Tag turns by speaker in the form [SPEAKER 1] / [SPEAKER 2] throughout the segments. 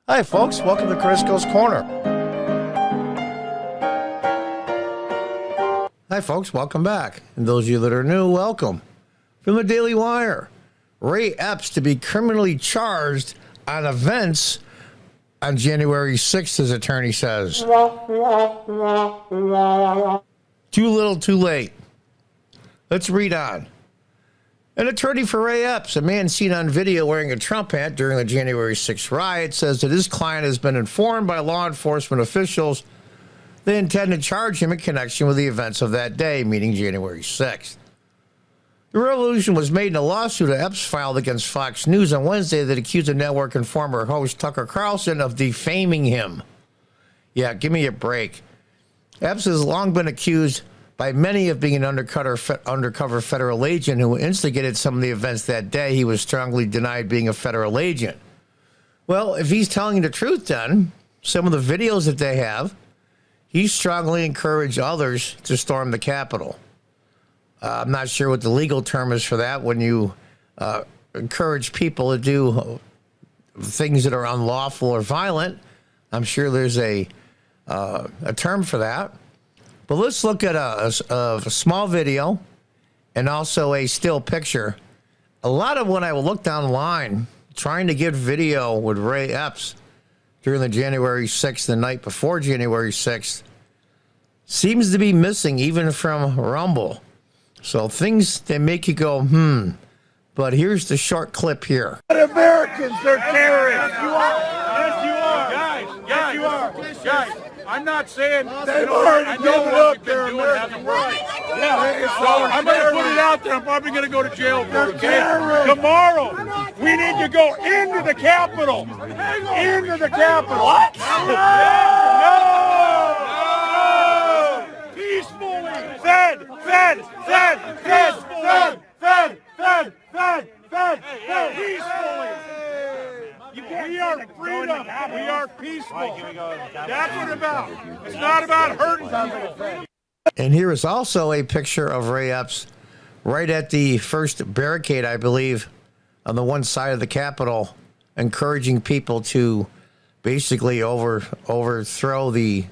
[SPEAKER 1] Hi, folks. Welcome to Crisco's Corner. Hi, folks. Welcome back. And those of you that are new, welcome. From the Daily Wire, Ray Epps to be criminally charged on events on January 6th, his attorney says. Too little, too late. Let's read on. An attorney for Ray Epps, a man seen on video wearing a Trump hat during the January 6th riot, says that his client has been informed by law enforcement officials they intend to charge him in connection with the events of that day, meaning January 6th. The revolution was made in a lawsuit Epps filed against Fox News on Wednesday that accused the network and former host Tucker Carlson of defaming him. Yeah, give me a break. Epps has long been accused by many of being an undercover federal agent who instigated some of the events that day. He was strongly denied being a federal agent. Well, if he's telling the truth, then some of the videos that they have, he strongly encouraged others to storm the Capitol. I'm not sure what the legal term is for that when you encourage people to do things that are unlawful or violent. I'm sure there's a term for that. But let's look at a small video and also a still picture. A lot of when I look down the line, trying to get video with Ray Epps during the January 6th, the night before January 6th, seems to be missing even from Rumble. So things that make you go, But here's the short clip here.
[SPEAKER 2] Americans, they're terrorists. You are. Yes, you are. Guys, yes, you are. Guys. I'm not saying they've already given up their American rights. Yeah, so I'm going to put it out there. I'm probably going to go to jail for it. Tomorrow, we need to go into the Capitol. Into the Capitol. What? No! Peacefully. Fed. Peacefully. We are freedom. We are peaceful. That's what it's about. It's not about hurting people.
[SPEAKER 1] And here is also a picture of Ray Epps right at the first barricade, I believe, on the one side of the Capitol, encouraging people to basically overthrow the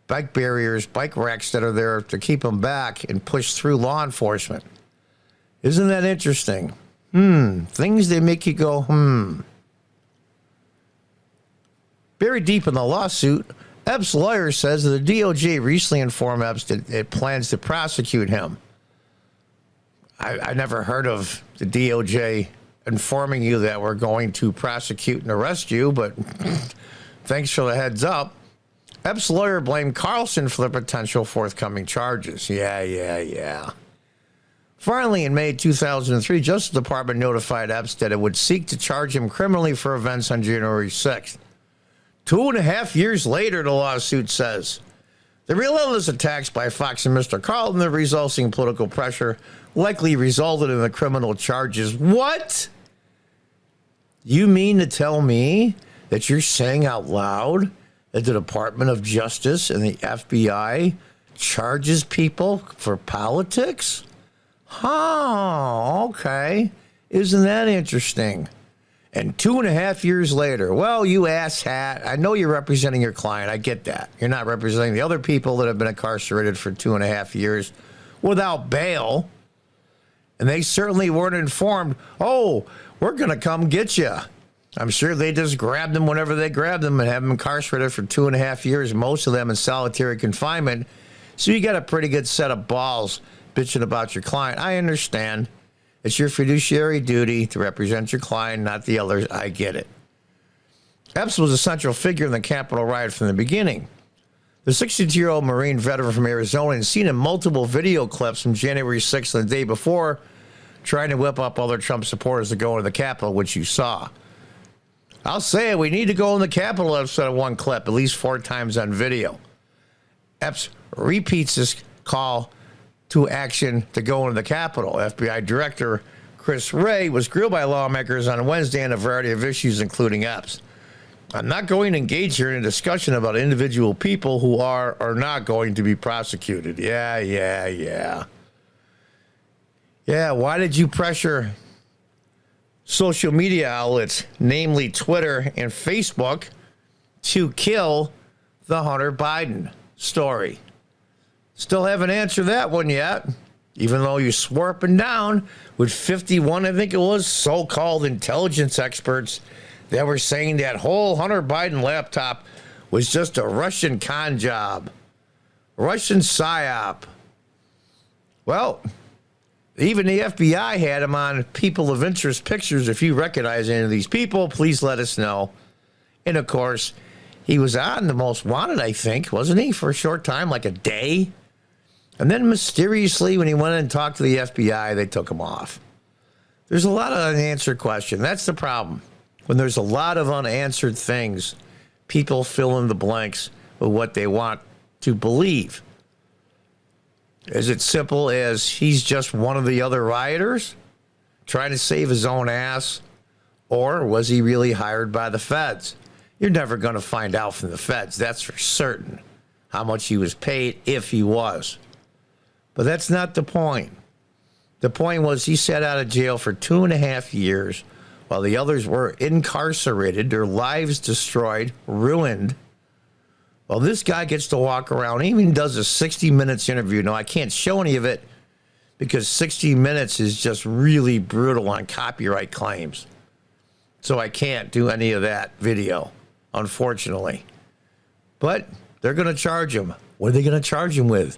[SPEAKER 1] bike barriers, bike racks that are there to keep them back and push through law enforcement. Isn't that interesting? Things that make you go, Buried deep in the lawsuit, Epps' lawyer says that the DOJ recently informed Epps that it plans to prosecute him. I never heard of the DOJ informing you that we're going to prosecute and arrest you, but thanks for the heads up. Epps' lawyer blamed Carlson for the potential forthcoming charges. Yeah. Finally, in May 2003, Justice Department notified Epps that it would seek to charge him criminally for events on January 6th. 2.5 years later, the lawsuit says, the relentless attacks by Fox and Mr. Carlton, the resulting political pressure, likely resulted in the criminal charges. What? You mean to tell me that you're saying out loud that the Department of Justice and the FBI charges people for politics? Okay. Isn't that interesting? And 2.5 years later, well, you asshat, I know you're representing your client. I get that. You're not representing the other people that have been incarcerated for 2.5 years without bail. And they certainly weren't informed, we're going to come get you. I'm sure they just grabbed them whenever they grabbed them and have them incarcerated for 2.5 years, most of them in solitary confinement. So you got a pretty good set of balls bitching about your client. I understand. It's your fiduciary duty to represent your client, not the others. I get it. Epps was a central figure in the Capitol riot from the beginning. The 62-year-old Marine veteran from Arizona had seen in multiple video clips from January 6th and the day before, trying to whip up other Trump supporters to go into the Capitol, which you saw. I'll say it, we need to go in the Capitol, Epps said in one clip, at least 4 times on video. Epps repeats this call to action to go into the Capitol. FBI Director Chris Wray was grilled by lawmakers on Wednesday on a variety of issues, including Epps. I'm not going to engage here in a discussion about individual people who are or not going to be prosecuted. Yeah, why did you pressure social media outlets, namely Twitter and Facebook, to kill the Hunter Biden story. Still haven't answered that one yet, even though you swore up and down with 51, I think it was, so-called intelligence experts that were saying that whole Hunter Biden laptop was just a Russian con job, Russian psyop. Well, even the FBI had him on people of interest pictures. If you recognize any of these people, please let us know. And of course, he was on the most wanted, I think, wasn't he, for a short time, like a day? And then mysteriously, when he went in and talked to the FBI, they took him off. There's a lot of unanswered questions. That's the problem. When there's a lot of unanswered things, people fill in the blanks with what they want to believe. Is it simple as he's just one of the other rioters trying to save his own ass? Or was he really hired by the feds? You're never going to find out from the feds, that's for certain, how much he was paid, if he was. But that's not the point. The point was he sat out of jail for 2.5 years while the others were incarcerated, their lives destroyed, ruined. Well, this guy gets to walk around, he even does a 60 Minutes interview. Now, I can't show any of it because 60 Minutes is just really brutal on copyright claims. So I can't do any of that video, unfortunately. But they're going to charge him. What are they going to charge him with?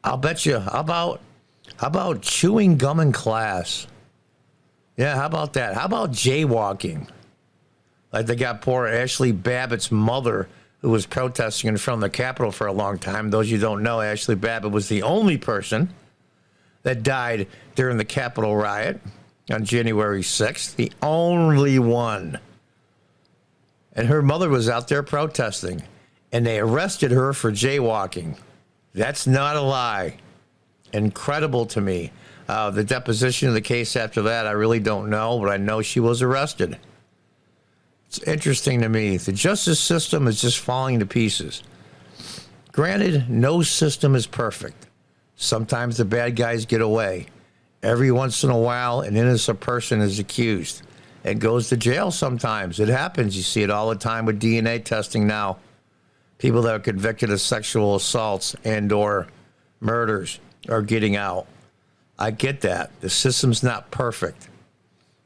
[SPEAKER 1] I'll bet you, how about chewing gum in class? Yeah, how about that? How about jaywalking? Like they got poor Ashley Babbitt's mother, who was protesting in front of the Capitol for a long time. Those you don't know, Ashley Babbitt was the only person that died during the Capitol riot on January 6th. The only one. And her mother was out there protesting, and they arrested her for jaywalking. That's not a lie. Incredible to me. The deposition of the case after that, I really don't know, but I know she was arrested. It's interesting to me. The justice system is just falling to pieces. Granted, no system is perfect. Sometimes the bad guys get away. Every once in a while, an innocent person is accused and goes to jail sometimes. It happens. You see it all the time with DNA testing now. People that are convicted of sexual assaults and or murders are getting out. I get that. The system's not perfect.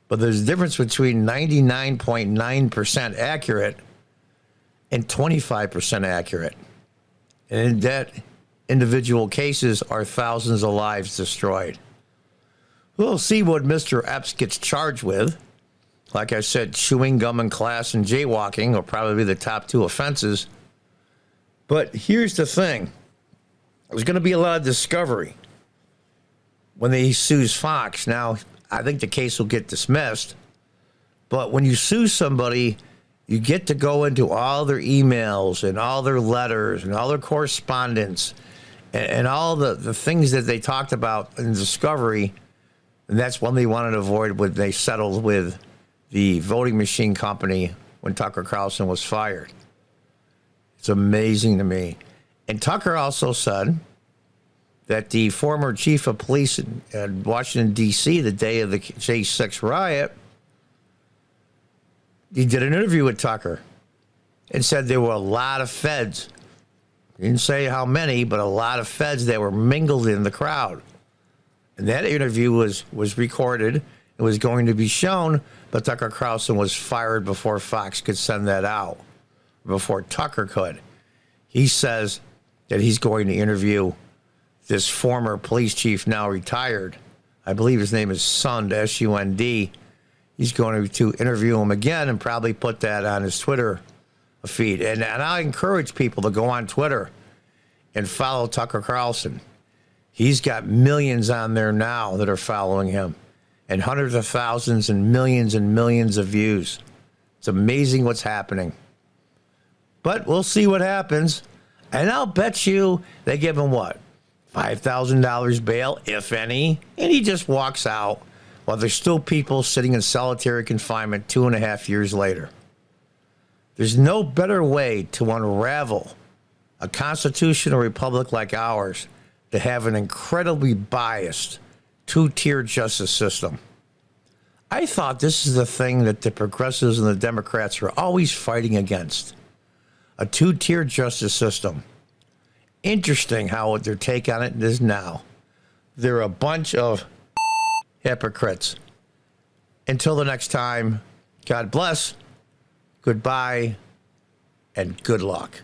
[SPEAKER 1] But there's a difference between 99.9% accurate and 25% accurate. And in that individual cases are thousands of lives destroyed. We'll see what Mr. Epps gets charged with. Like I said, chewing gum in class and jaywalking will probably be the top two offenses. But here's the thing. There's going to be a lot of discovery when he sues Fox. Now, I think the case will get dismissed. But when you sue somebody, you get to go into all their emails and all their letters and all their correspondence and all the things that they talked about in discovery. And that's one they wanted to avoid when they settled with the voting machine company when Tucker Carlson was fired. It's amazing to me. And Tucker also said that the former chief of police in Washington, D.C., the day of the J6 riot, he did an interview with Tucker and said there were a lot of feds. He didn't say how many, but a lot of feds that were mingled in the crowd. And that interview was recorded. It was going to be shown, but Tucker Carlson was fired before Fox could send that out, before Tucker could. He says that he's going to interview this former police chief, now retired. I believe his name is Sund, S-U-N-D. He's going to interview him again and probably put that on his Twitter feed. And I encourage people to go on Twitter and follow Tucker Carlson. He's got millions on there now that are following him, and hundreds of thousands and millions of views. It's amazing what's happening. But we'll see what happens. And I'll bet you they give him what? $5,000 bail, if any. And he just walks out while there's still people sitting in solitary confinement 2.5 years later. There's no better way to unravel a constitutional republic like ours to have an incredibly biased two-tier justice system. I thought this is the thing that the progressives and the Democrats were always fighting against. A two-tier justice system. Interesting how their take on it is now. They're a bunch of hypocrites. Until the next time, God bless, goodbye, and good luck.